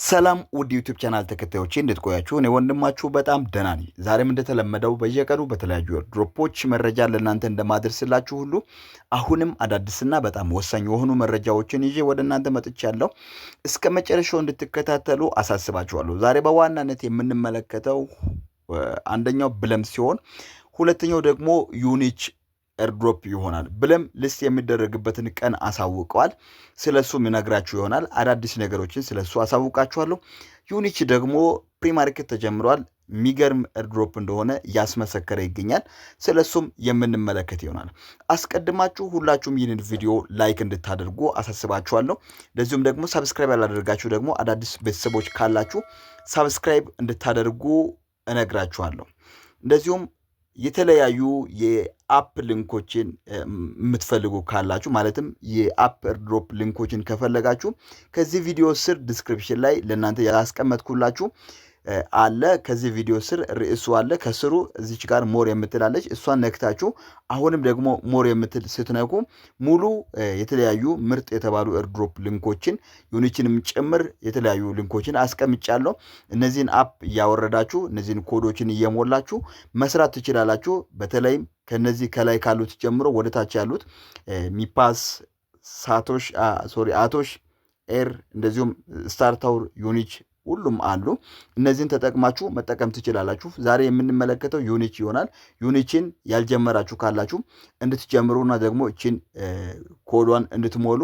ሰላም ውድ ዩቲዩብ ቻናል ተከታዮቼ እንዴት ቆያችሁ? እኔ ወንድማችሁ በጣም ደህና ነኝ። ዛሬም እንደተለመደው በየቀኑ በተለያዩ ድሮፖች መረጃ ለእናንተ እንደማደርስላችሁ ሁሉ አሁንም አዳዲስና በጣም ወሳኝ የሆኑ መረጃዎችን ይዤ ወደ እናንተ መጥቻለሁ። እስከ መጨረሻው እንድትከታተሉ አሳስባችኋለሁ። ዛሬ በዋናነት የምንመለከተው አንደኛው ብለም ሲሆን ሁለተኛው ደግሞ ዩኒች ኤርድሮፕ ይሆናል። ብለም ሊስት የሚደረግበትን ቀን አሳውቀዋል። ስለሱም ይነግራችሁ ይሆናል። አዳዲስ ነገሮችን ስለሱ አሳውቃችኋለሁ። ዩኒች ደግሞ ፕሪማርኬት ተጀምሯል። የሚገርም ኤርድሮፕ እንደሆነ እያስመሰከረ ይገኛል። ስለሱም የምንመለከት ይሆናል። አስቀድማችሁ ሁላችሁም ይህንን ቪዲዮ ላይክ እንድታደርጉ አሳስባችኋለሁ። እንደዚሁም ደግሞ ሰብስክራይብ ያላደርጋችሁ ደግሞ አዳዲስ ቤተሰቦች ካላችሁ ሰብስክራይብ እንድታደርጉ እነግራችኋለሁ። እንደዚሁም የተለያዩ የአፕ ሊንኮችን የምትፈልጉ ካላችሁ ማለትም የአፕ ኤርድሮፕ ሊንኮችን ከፈለጋችሁ ከዚህ ቪዲዮ ስር ዲስክሪፕሽን ላይ ለእናንተ ያስቀመጥኩላችሁ አለ። ከዚህ ቪዲዮ ስር ርዕሱ አለ። ከስሩ እዚች ጋር ሞር የምትላለች እሷን ነክታችሁ አሁንም ደግሞ ሞር የምትል ስትነኩ ሙሉ የተለያዩ ምርጥ የተባሉ ኤርድሮፕ ሊንኮችን ዩኒችንም ጭምር የተለያዩ ሊንኮችን አስቀምጫለሁ። እነዚህን አፕ እያወረዳችሁ እነዚህን ኮዶችን እየሞላችሁ መስራት ትችላላችሁ። በተለይም ከነዚህ ከላይ ካሉት ጀምሮ ወደ ታች ያሉት ሚፓስ፣ አቶሽ፣ ኤር እንደዚሁም ስታርታውር፣ ዩኒች ሁሉም አሉ። እነዚህን ተጠቅማችሁ መጠቀም ትችላላችሁ። ዛሬ የምንመለከተው ዩኒች ይሆናል። ዩኒችን ያልጀመራችሁ ካላችሁ እንድትጀምሩና ደግሞ እቺን ኮዷን እንድትሞሉ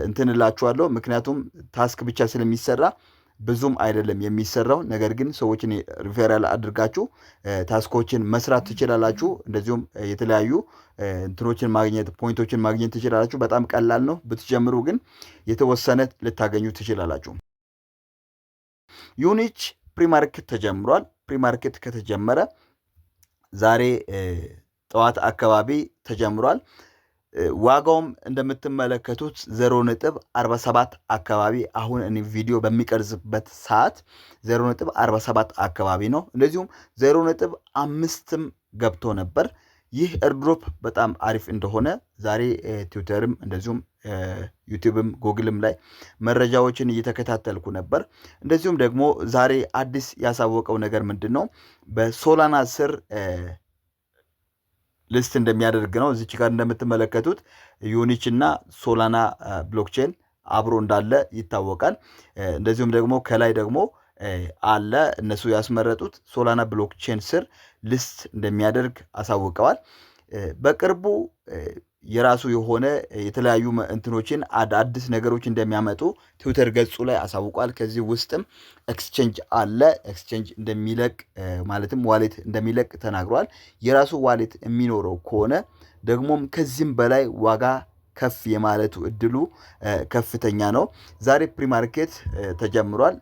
እንትንላችኋለሁ። ምክንያቱም ታስክ ብቻ ስለሚሰራ ብዙም አይደለም የሚሰራው። ነገር ግን ሰዎችን ሪፌራል አድርጋችሁ ታስኮችን መስራት ትችላላችሁ። እንደዚሁም የተለያዩ እንትኖችን ማግኘት ፖይንቶችን ማግኘት ትችላላችሁ። በጣም ቀላል ነው። ብትጀምሩ ግን የተወሰነ ልታገኙ ትችላላችሁ። ዩኒች ፕሪማርኬት ተጀምሯል። ፕሪማርኬት ከተጀመረ ዛሬ ጠዋት አካባቢ ተጀምሯል። ዋጋውም እንደምትመለከቱት 0.47 አካባቢ አሁን እኔ ቪዲዮ በሚቀርጽበት ሰዓት 0.47 አካባቢ ነው። እንደዚሁም 0.5ም ገብቶ ነበር። ይህ ኤርድሮፕ በጣም አሪፍ እንደሆነ ዛሬ ትዊተርም እንደዚሁም ዩቲዩብም ጉግልም ላይ መረጃዎችን እየተከታተልኩ ነበር። እንደዚሁም ደግሞ ዛሬ አዲስ ያሳወቀው ነገር ምንድን ነው? በሶላና ስር ሊስት እንደሚያደርግ ነው። እዚች ጋር እንደምትመለከቱት ዩኒች እና ሶላና ብሎክቼን አብሮ እንዳለ ይታወቃል። እንደዚሁም ደግሞ ከላይ ደግሞ አለ እነሱ ያስመረጡት ሶላና ብሎክቼን ስር ሊስት እንደሚያደርግ አሳውቀዋል። በቅርቡ የራሱ የሆነ የተለያዩ እንትኖችን አዲስ ነገሮች እንደሚያመጡ ትዊተር ገጹ ላይ አሳውቋል። ከዚህ ውስጥም ኤክስቼንጅ አለ። ኤክስቼንጅ እንደሚለቅ ማለትም ዋሌት እንደሚለቅ ተናግሯል። የራሱ ዋሌት የሚኖረው ከሆነ ደግሞም ከዚህም በላይ ዋጋ ከፍ የማለቱ እድሉ ከፍተኛ ነው። ዛሬ ፕሪማርኬት ተጀምሯል።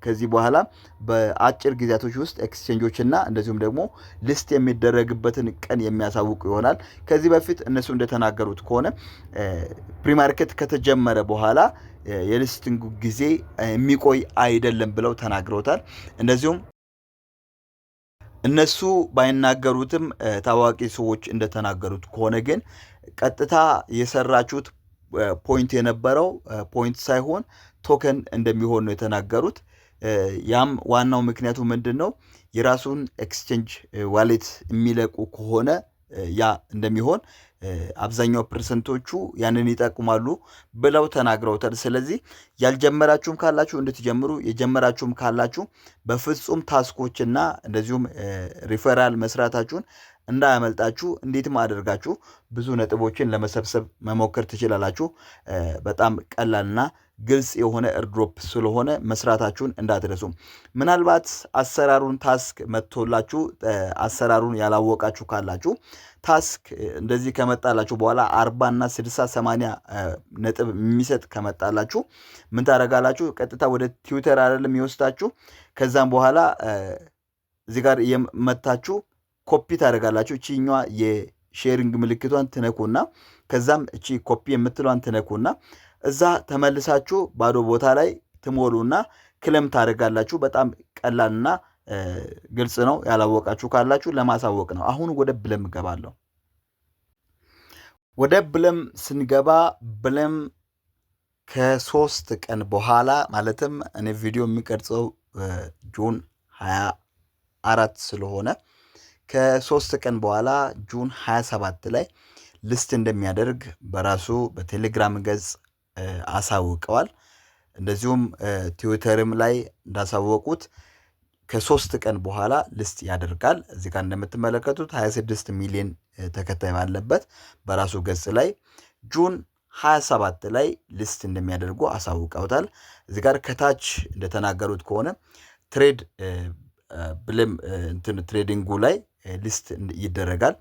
ከዚህ በኋላ በአጭር ጊዜያቶች ውስጥ ኤክስቼንጆች እና እንደዚሁም ደግሞ ሊስት የሚደረግበትን ቀን የሚያሳውቁ ይሆናል። ከዚህ በፊት እነሱ እንደተናገሩት ከሆነ ፕሪማርኬት ከተጀመረ በኋላ የሊስቲንግ ጊዜ የሚቆይ አይደለም ብለው ተናግረውታል። እንደዚሁም እነሱ ባይናገሩትም ታዋቂ ሰዎች እንደተናገሩት ከሆነ ግን ቀጥታ የሰራችሁት ፖይንት የነበረው ፖይንት ሳይሆን ቶከን እንደሚሆን ነው የተናገሩት። ያም ዋናው ምክንያቱ ምንድን ነው? የራሱን ኤክስቼንጅ ዋሌት የሚለቁ ከሆነ ያ እንደሚሆን አብዛኛው ፐርሰንቶቹ ያንን ይጠቁማሉ ብለው ተናግረውታል። ስለዚህ ያልጀመራችሁም ካላችሁ እንድትጀምሩ፣ የጀመራችሁም ካላችሁ በፍጹም ታስኮችና እንደዚሁም ሪፈራል መስራታችሁን እንዳያመልጣችሁ እንዴትም አድርጋችሁ ብዙ ነጥቦችን ለመሰብሰብ መሞከር ትችላላችሁ። በጣም ቀላልና ግልጽ የሆነ ኤርድሮፕ ስለሆነ መስራታችሁን እንዳትረሱ። ምናልባት አሰራሩን ታስክ መጥቶላችሁ አሰራሩን ያላወቃችሁ ካላችሁ ታስክ እንደዚህ ከመጣላችሁ በኋላ 40 እና 60 80 ነጥብ የሚሰጥ ከመጣላችሁ ምን ታደርጋላችሁ? ቀጥታ ወደ ትዊተር አይደለም የሚወስዳችሁ። ከዛም በኋላ እዚህ ጋር የመታችሁ ኮፒ ታደርጋላችሁ። እቺኛዋ የሼሪንግ ምልክቷን ትነኩና ከዛም እቺ ኮፒ የምትሏን ትነኩና እዛ ተመልሳችሁ ባዶ ቦታ ላይ ትሞሉና ክለም ታደርጋላችሁ። በጣም ቀላልና ግልጽ ነው። ያላወቃችሁ ካላችሁ ለማሳወቅ ነው። አሁን ወደ ብለም እገባለሁ። ወደ ብለም ስንገባ ብለም ከ3 ቀን በኋላ ማለትም እኔ ቪዲዮ የሚቀርጸው ጁን 24 ስለሆነ ከ3 ቀን በኋላ ጁን 27 ላይ ሊስት እንደሚያደርግ በራሱ በቴሌግራም ገጽ አሳውቀዋል። እንደዚሁም ትዊተርም ላይ እንዳሳወቁት ከ3 ቀን በኋላ ሊስት ያደርጋል። እዚህ ጋር እንደምትመለከቱት 26 ሚሊዮን ተከታይ ባለበት በራሱ ገጽ ላይ ጁን 27 ላይ ሊስት እንደሚያደርጉ አሳውቀውታል። እዚህ ጋር ከታች እንደተናገሩት ከሆነ ትሬድ ብለም ትሬዲንጉ ላይ ሊስት ይደረጋል።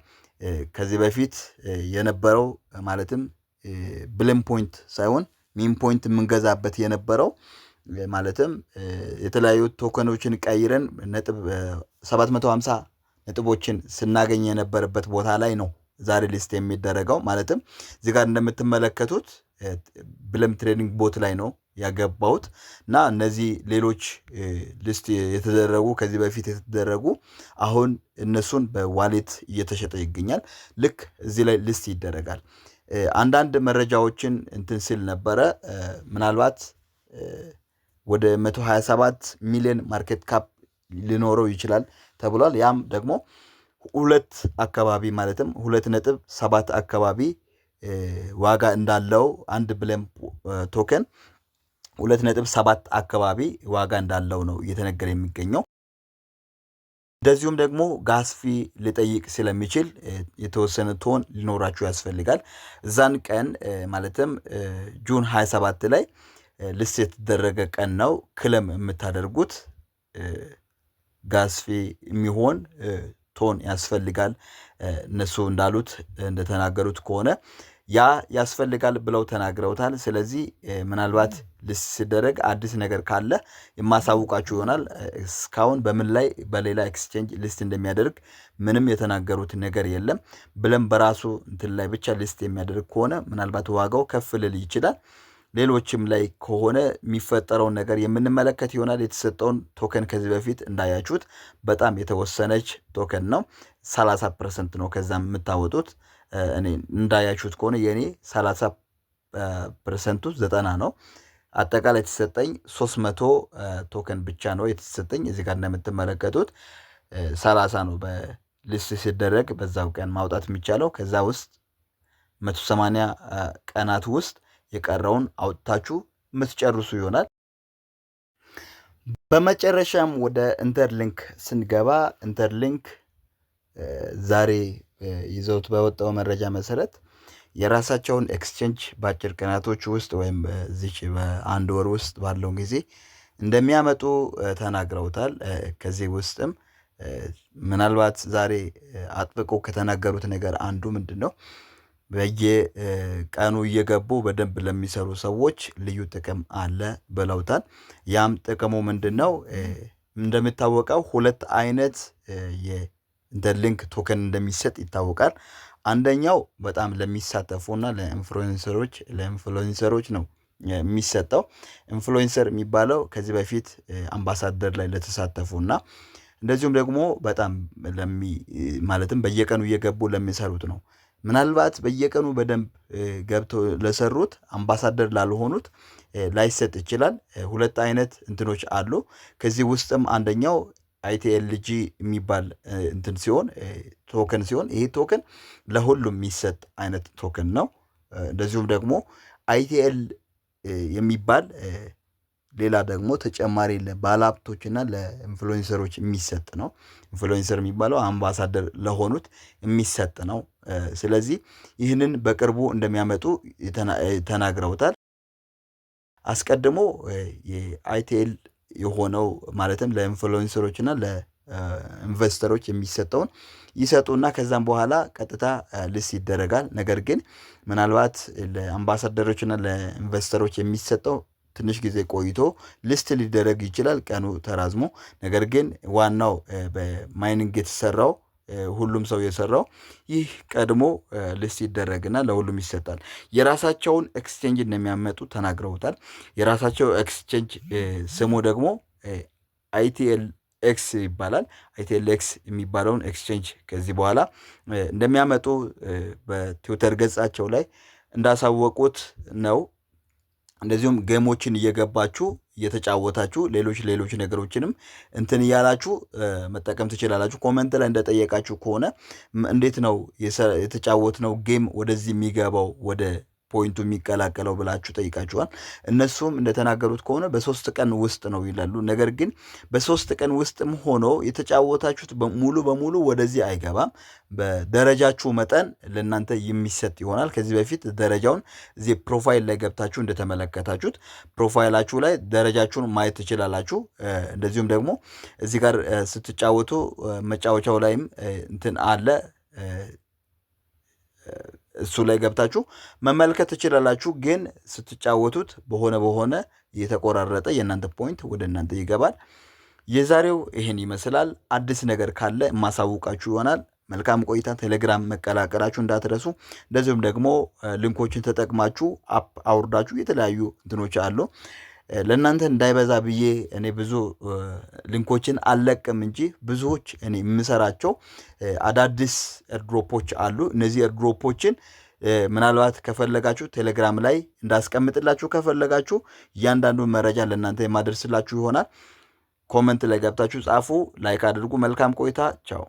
ከዚህ በፊት የነበረው ማለትም ብለም ፖይንት ሳይሆን ሚን ፖይንት የምንገዛበት የነበረው ማለትም የተለያዩ ቶከኖችን ቀይረን ነጥብ 750 ነጥቦችን ስናገኝ የነበረበት ቦታ ላይ ነው ዛሬ ሊስት የሚደረገው። ማለትም እዚህ ጋር እንደምትመለከቱት ብለም ትሬዲንግ ቦት ላይ ነው ያገባሁት እና እነዚህ ሌሎች ሊስት የተደረጉ ከዚህ በፊት የተደረጉ አሁን እነሱን በዋሌት እየተሸጠ ይገኛል። ልክ እዚህ ላይ ሊስት ይደረጋል። አንዳንድ መረጃዎችን እንትን ሲል ነበረ። ምናልባት ወደ 127 ሚሊዮን ማርኬት ካፕ ሊኖረው ይችላል ተብሏል። ያም ደግሞ 2 አካባቢ ማለትም 2.7 አካባቢ ዋጋ እንዳለው አንድ ብለም ቶከን 2.7 አካባቢ ዋጋ እንዳለው ነው እየተነገረ የሚገኘው። እንደዚሁም ደግሞ ጋስ ፊ ሊጠይቅ ስለሚችል የተወሰነ ቶን ሊኖራችሁ ያስፈልጋል። እዛን ቀን ማለትም ጁን 27 ላይ ሊስት የተደረገ ቀን ነው ክለም የምታደርጉት። ጋስ ፊ የሚሆን ቶን ያስፈልጋል። እነሱ እንዳሉት እንደተናገሩት ከሆነ ያ ያስፈልጋል ብለው ተናግረውታል። ስለዚህ ምናልባት ሊስት ሲደረግ አዲስ ነገር ካለ የማሳውቃችሁ ይሆናል። እስካሁን በምን ላይ በሌላ ኤክስቼንጅ ሊስት እንደሚያደርግ ምንም የተናገሩት ነገር የለም። ብለም በራሱ እንትን ላይ ብቻ ሊስት የሚያደርግ ከሆነ ምናልባት ዋጋው ከፍ ልል ይችላል። ሌሎችም ላይ ከሆነ የሚፈጠረውን ነገር የምንመለከት ይሆናል። የተሰጠውን ቶከን ከዚህ በፊት እንዳያችሁት በጣም የተወሰነች ቶከን ነው። 30% ነው ከዛም የምታወጡት። እኔ እንዳያችሁት ከሆነ የኔ 30% 90 ነው። አጠቃላይ የተሰጠኝ 300 ቶከን ብቻ ነው የተሰጠኝ። እዚህ ጋር እንደምትመለከቱት 30 ነው በሊስት ሲደረግ በዛው ቀን ማውጣት የሚቻለው። ከዛ ውስጥ 180 ቀናት ውስጥ የቀረውን አውጥታችሁ የምትጨርሱ ይሆናል። በመጨረሻም ወደ ኢንተርሊንክ ስንገባ ኢንተርሊንክ ዛሬ ይዘውት በወጣው መረጃ መሰረት የራሳቸውን ኤክስቼንጅ በአጭር ቀናቶች ውስጥ ወይም እዚች በአንድ ወር ውስጥ ባለው ጊዜ እንደሚያመጡ ተናግረውታል። ከዚህ ውስጥም ምናልባት ዛሬ አጥብቀው ከተናገሩት ነገር አንዱ ምንድን ነው? በየቀኑ እየገቡ በደንብ ለሚሰሩ ሰዎች ልዩ ጥቅም አለ ብለውታል። ያም ጥቅሙ ምንድን ነው? እንደሚታወቀው 2 አይነት የኢንተርሊንክ ቶከን እንደሚሰጥ ይታወቃል። አንደኛው በጣም ለሚሳተፉና ለኢንፍሉዌንሰሮች ነው የሚሰጠው። ኢንፍሉዌንሰር የሚባለው ከዚህ በፊት አምባሳደር ላይ ለተሳተፉና እንደዚሁም ደግሞ በጣም ማለትም በየቀኑ እየገቡ ለሚሰሩት ነው። ምናልባት በየቀኑ በደንብ ገብተው ለሰሩት አምባሳደር ላልሆኑት ላይሰጥ ይችላል። 2 አይነት እንትኖች አሉ። ከዚህ ውስጥም አንደኛው አይቲኤልጂ የሚባል እንትን ሲሆን ቶከን ሲሆን ይሄ ቶከን ለሁሉም የሚሰጥ አይነት ቶከን ነው። እንደዚሁም ደግሞ አይቲኤል የሚባል ሌላ ደግሞ ተጨማሪ ለባለሀብቶችና ለኢንፍሉዌንሰሮች የሚሰጥ ነው። ኢንፍሉዌንሰር የሚባለው አምባሳደር ለሆኑት የሚሰጥ ነው። ስለዚህ ይህንን በቅርቡ እንደሚያመጡ ተናግረውታል። አስቀድሞ የአይቲኤል የሆነው ማለትም ለኢንፍሉዌንሰሮች እና ለኢንቨስተሮች የሚሰጠውን ይሰጡና ከዛም በኋላ ቀጥታ ሊስት ይደረጋል። ነገር ግን ምናልባት ለአምባሳደሮች እና ለኢንቨስተሮች የሚሰጠው ትንሽ ጊዜ ቆይቶ ሊስት ሊደረግ ይችላል፣ ቀኑ ተራዝሞ። ነገር ግን ዋናው በማይኒንግ የተሰራው ሁሉም ሰው የሰራው ይህ ቀድሞ ሊስት ይደረግና ለሁሉም ይሰጣል። የራሳቸውን ኤክስቼንጅ እንደሚያመጡ ተናግረውታል። የራሳቸው ኤክስቼንጅ ስሙ ደግሞ አይቲኤል ኤክስ ይባላል። አይቲኤል ኤክስ የሚባለውን ኤክስቼንጅ ከዚህ በኋላ እንደሚያመጡ በትዊተር ገጻቸው ላይ እንዳሳወቁት ነው። እንደዚሁም ጌሞችን እየገባችሁ እየተጫወታችሁ ሌሎች ነገሮችንም እንትን እያላችሁ መጠቀም ትችላላችሁ። ኮመንት ላይ እንደጠየቃችሁ ከሆነ እንዴት ነው የተጫወትነው ጌም ወደዚህ የሚገባው ወደ ፖይንቱ የሚቀላቀለው ብላችሁ ጠይቃችኋል። እነሱም እንደተናገሩት ከሆነ በ3 ቀን ውስጥ ነው ይላሉ። ነገር ግን በ3 ቀን ውስጥም ሆኖ የተጫወታችሁት ሙሉ በሙሉ ወደዚህ አይገባም። በደረጃችሁ መጠን ለእናንተ የሚሰጥ ይሆናል። ከዚህ በፊት ደረጃውን እዚህ ፕሮፋይል ላይ ገብታችሁ እንደተመለከታችሁት ፕሮፋይላችሁ ላይ ደረጃችሁን ማየት ትችላላችሁ። እንደዚሁም ደግሞ እዚህ ጋር ስትጫወቱ መጫወቻው ላይም እንትን አለ እሱ ላይ ገብታችሁ መመልከት ትችላላችሁ። ግን ስትጫወቱት በሆነ የተቆራረጠ የእናንተ ፖይንት ወደ እናንተ ይገባል። የዛሬው ይሄን ይመስላል። አዲስ ነገር ካለ ማሳውቃችሁ ይሆናል። መልካም ቆይታ። ቴሌግራም መቀላቀላችሁ እንዳትረሱ። እንደዚሁም ደግሞ ሊንኮችን ተጠቅማችሁ አፕ አውርዳችሁ የተለያዩ እንትኖች አሉ ለእናንተ እንዳይበዛ ብዬ እኔ ብዙ ሊንኮችን አልለቅም እንጂ ብዙዎች እኔ የምሰራቸው አዳዲስ ኤርድሮፖች አሉ። እነዚህ ኤርድሮፖችን ምናልባት ከፈለጋችሁ ቴሌግራም ላይ እንዳስቀምጥላችሁ ከፈለጋችሁ እያንዳንዱን መረጃ ለእናንተ የማደርስላችሁ ይሆናል። ኮመንት ላይ ገብታችሁ ጻፉ፣ ላይክ አድርጉ። መልካም ቆይታ። ቻው።